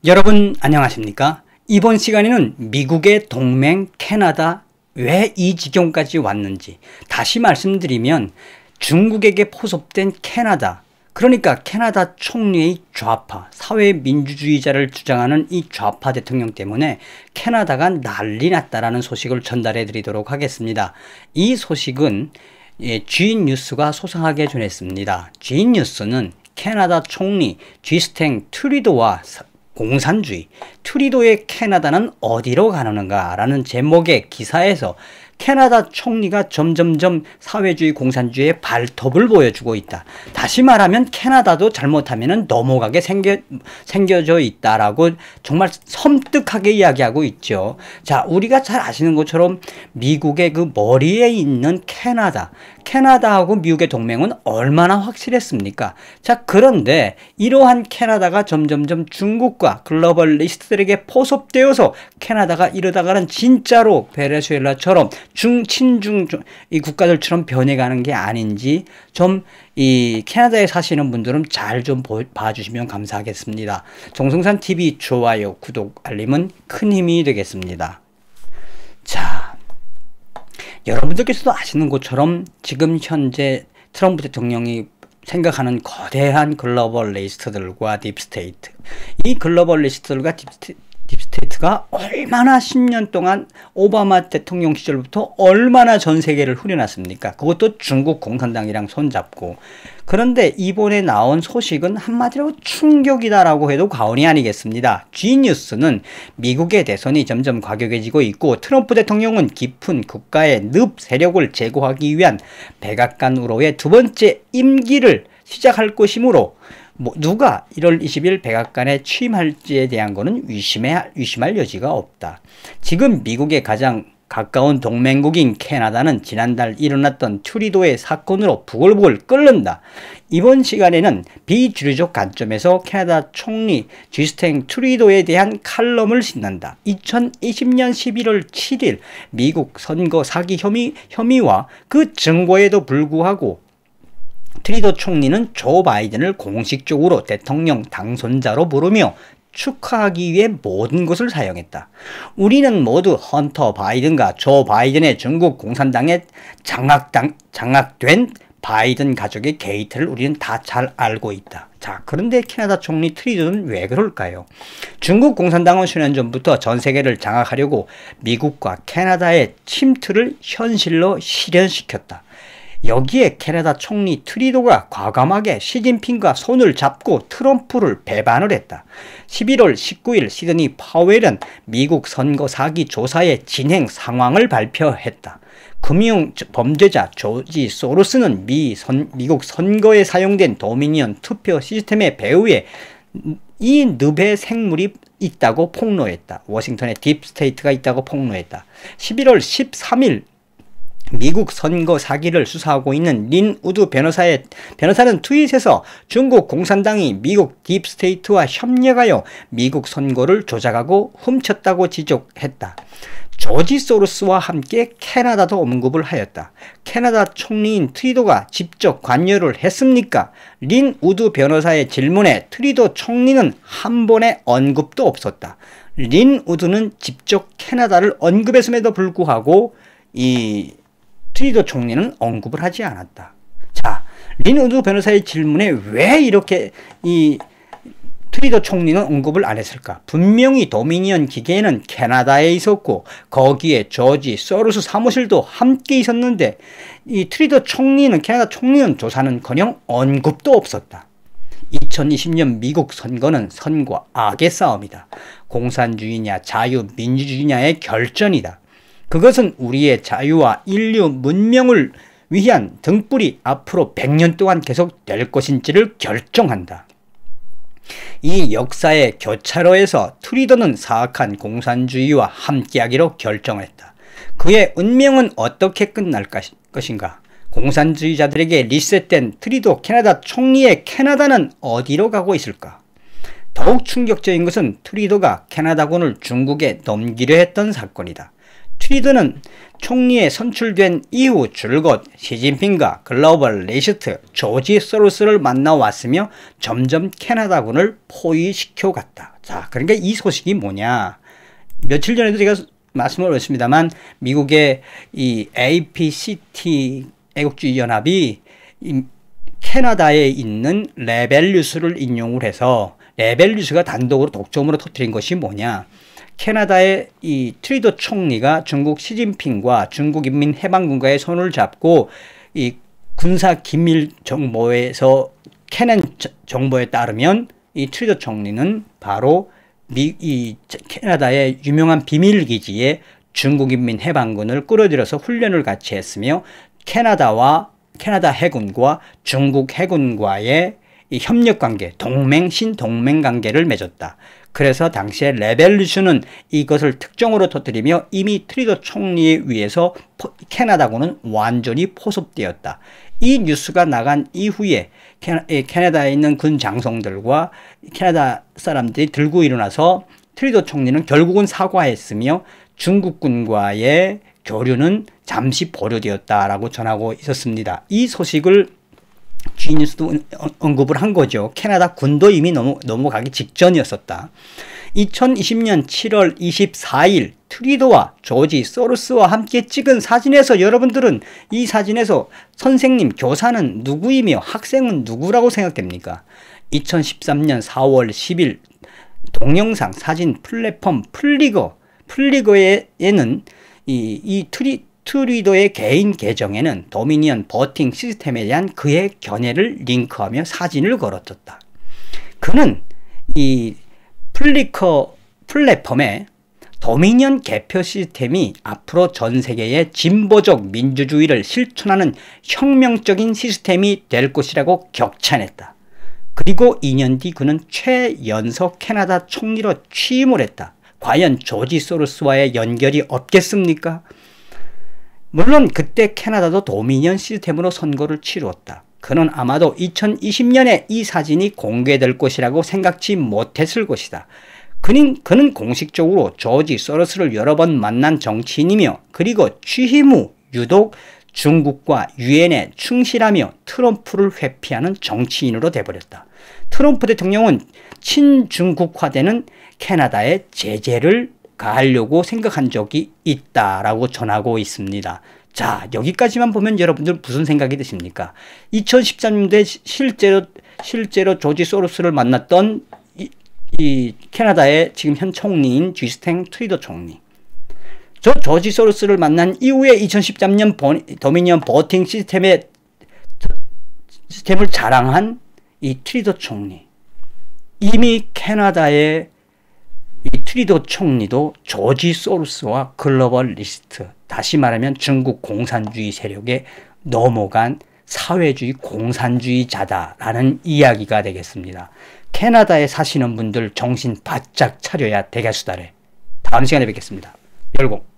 여러분 안녕하십니까? 이번 시간에는 미국의 동맹 캐나다 왜 이 지경까지 왔는지 다시 말씀드리면 중국에게 포섭된 캐나다, 그러니까 캐나다 총리의 좌파, 사회민주주의자를 주장하는 이 좌파 대통령 때문에 캐나다가 난리 났다라는 소식을 전달해 드리도록 하겠습니다. 이 소식은 G뉴스가 소상하게 전했습니다. G뉴스는 캐나다 총리 주스틴 트루도와 공산주의, 트루도의 캐나다는 어디로 가는가 라는 제목의 기사에서 캐나다 총리가 점점점 사회주의 공산주의의 발톱을 보여주고 있다. 다시 말하면 캐나다도 잘못하면 넘어가게 생겨져 있다라고 정말 섬뜩하게 이야기하고 있죠. 자, 우리가 잘 아시는 것처럼 미국의 그 머리에 있는 캐나다하고 미국의 동맹은 얼마나 확실했습니까? 자, 그런데 이러한 캐나다가 점점점 중국과 글로벌리스트들에게 포섭되어서 캐나다가 이러다가는 진짜로 베네수엘라처럼 친중 이 국가들처럼 변해가는 게 아닌지 좀 이 캐나다에 사시는 분들은 잘 좀 봐주시면 감사하겠습니다. 정성산 TV 좋아요, 구독, 알림은 큰 힘이 되겠습니다. 자, 여러분들께서도 아시는 것처럼 지금 현재 트럼프 대통령이 생각하는 거대한 글로벌리스트들과 딥스테이트, 이 글로벌리스트들과 딥스테이트가 얼마나 10년 동안 오바마 대통령 시절부터 얼마나 전 세계를 후려놨습니까? 그것도 중국 공산당이랑 손잡고. 그런데 이번에 나온 소식은 한마디로 충격이다라고 해도 과언이 아니겠습니다. G뉴스는 미국의 대선이 점점 과격해지고 있고 트럼프 대통령은 깊은 국가의 늪 세력을 제거하기 위한 백악관으로의 두 번째 임기를 시작할 것이므로 누가 1월 20일 백악관에 취임할지에 대한 것은 의심할 여지가 없다. 지금 미국의 가장 가까운 동맹국인 캐나다는 지난달 일어났던 트루도의 사건으로 부글부글 끓는다. 이번 시간에는 비주류적 관점에서 캐나다 총리 주스틴 트루도에 대한 칼럼을 신난다. 2020년 11월 7일 미국 선거 사기 혐의와 그 증거에도 불구하고 트루도 총리는 조 바이든을 공식적으로 대통령 당선자로 부르며 축하하기 위해 모든 것을 사용했다. 우리는 모두 헌터 바이든과 조 바이든의 중국 공산당에 장악된 바이든 가족의 게이트를 우리는 다 잘 알고 있다. 자, 그런데 캐나다 총리 트루도는 왜 그럴까요? 중국 공산당은 수년 전부터 전 세계를 장악하려고 미국과 캐나다의 침투를 현실로 실현시켰다. 여기에 캐나다 총리 트루도가 과감하게 시진핑과 손을 잡고 트럼프를 배반을 했다. 11월 19일 시드니 파웰은 미국 선거 사기 조사의 진행 상황을 발표했다. 금융 범죄자 조지 소로스는 미국 선거에 사용된 도미니언 투표 시스템의 배후에 이 늪의 생물이 있다고 폭로했다. 워싱턴에 딥스테이트가 있다고 폭로했다. 11월 13일 미국 선거 사기를 수사하고 있는 린 우드 변호사는 트윗에서 중국 공산당이 미국 딥스테이트와 협력하여 미국 선거를 조작하고 훔쳤다고 지적했다. 조지 소로스와 함께 캐나다도 언급을 하였다. 캐나다 총리인 트루도가 직접 관여를 했습니까? 린 우드 변호사의 질문에 트루도 총리는 한 번의 언급도 없었다. 린 우드는 직접 캐나다를 언급했음에도 불구하고 트루도 총리는 언급을 하지 않았다. 자, 린 우드 변호사의 질문에 왜 이렇게 트루도 총리는 언급을 안 했을까? 분명히 도미니언 기계에는 캐나다에 있었고 거기에 조지 소로스 사무실도 함께 있었는데 이 트루도 총리는, 캐나다 총리는 조사는커녕 언급도 없었다. 2020년 미국 선거는 선과 악의 싸움이다. 공산주의냐 자유민주주의냐의 결전이다. 그것은 우리의 자유와 인류 문명을 위한 등불이 앞으로 100년 동안 계속될 것인지를 결정한다. 이 역사의 교차로에서 트루도는 사악한 공산주의와 함께하기로 결정했다. 그의 운명은 어떻게 끝날 것인가? 공산주의자들에게 리셋된 트루도 캐나다 총리의 캐나다는 어디로 가고 있을까? 더욱 충격적인 것은 트루도가 캐나다군을 중국에 넘기려 했던 사건이다. 트리도는 총리에 선출된 이후 줄곧 시진핑과 글로벌 리스트 조지 소로스를 만나왔으며 점점 캐나다군을 포위시켜 갔다. 자, 그러니까 이 소식이 뭐냐? 며칠 전에도 제가 말씀을 드렸습니다만 미국의 이 APCT 애국주의 연합이 캐나다에 있는 레벨뉴스를 인용을 해서 레벨뉴스가 단독으로 독점으로 터뜨린 것이 뭐냐? 캐나다의 이 트리도 총리가 중국 시진핑과 중국 인민해방군과의 손을 잡고 이 군사 기밀 정보에서 캐낸 정보에 따르면 이 트리도 총리는 바로 이 캐나다의 유명한 비밀 기지에 중국 인민해방군을 끌어들여서 훈련을 같이 했으며 캐나다 해군과 중국 해군과의 이 협력 관계, 신동맹 관계를 맺었다. 그래서 당시에 레벨루션은 이것을 특정으로 터뜨리며 이미 트리도 총리에 의해서 캐나다군은 완전히 포섭되었다. 이 뉴스가 나간 이후에 캐나다에 있는 군 장성들과 캐나다 사람들이 들고 일어나서 트리도 총리는 결국은 사과했으며 중국군과의 교류는 잠시 보류되었다라고 전하고 있었습니다. 이 소식을 G뉴스도 언급을 한 거죠. 캐나다 군도 이미 넘어가기 직전이었었다. 2020년 7월 24일 트리도와 조지 소로스와 함께 찍은 사진에서 여러분들은 이 사진에서 선생님, 교사는 누구이며 학생은 누구라고 생각됩니까? 2013년 4월 10일 동영상 사진 플랫폼 플리거에는 이 트리도의 개인 계정에는 도미니언 버팅 시스템에 대한 그의 견해를 링크하며 사진을 걸어뒀다. 그는 이 플리커 플랫폼에 도미니언 개표 시스템이 앞으로 전 세계의 진보적 민주주의를 실천하는 혁명적인 시스템이 될 것이라고 격찬했다. 그리고 2년 뒤 그는 최연소 캐나다 총리로 취임을 했다. 과연 조지 소로스와의 연결이 없겠습니까? 물론 그때 캐나다도 도미니언 시스템으로 선거를 치루었다. 그는 아마도 2020년에 이 사진이 공개될 것이라고 생각지 못했을 것이다. 그는 공식적으로 조지 소로스를 여러 번 만난 정치인이며 그리고 취임 후 유독 중국과 유엔에 충실하며 트럼프를 회피하는 정치인으로 돼버렸다. 트럼프 대통령은 친중국화되는 캐나다에 제재를 가하려고 생각한 적이 있다라고 전하고 있습니다. 자, 여기까지만 보면 여러분들 무슨 생각이 드십니까? 2013년도에 실제로 조지 소로스를 만났던 이 캐나다의 지금 현 총리인 주스틴 트리도 총리. 조지 소로스를 만난 이후에 2013년 도미니언 버팅 시스템을 자랑한 이 트리도 총리. 이미 캐나다의 이 트리도 총리도 조지 소로스와 글로벌 리스트, 다시 말하면 중국 공산주의 세력에 넘어간 사회주의 공산주의자다라는 이야기가 되겠습니다. 캐나다에 사시는 분들 정신 바짝 차려야 되겠수다래. 다음 시간에 뵙겠습니다. 열공.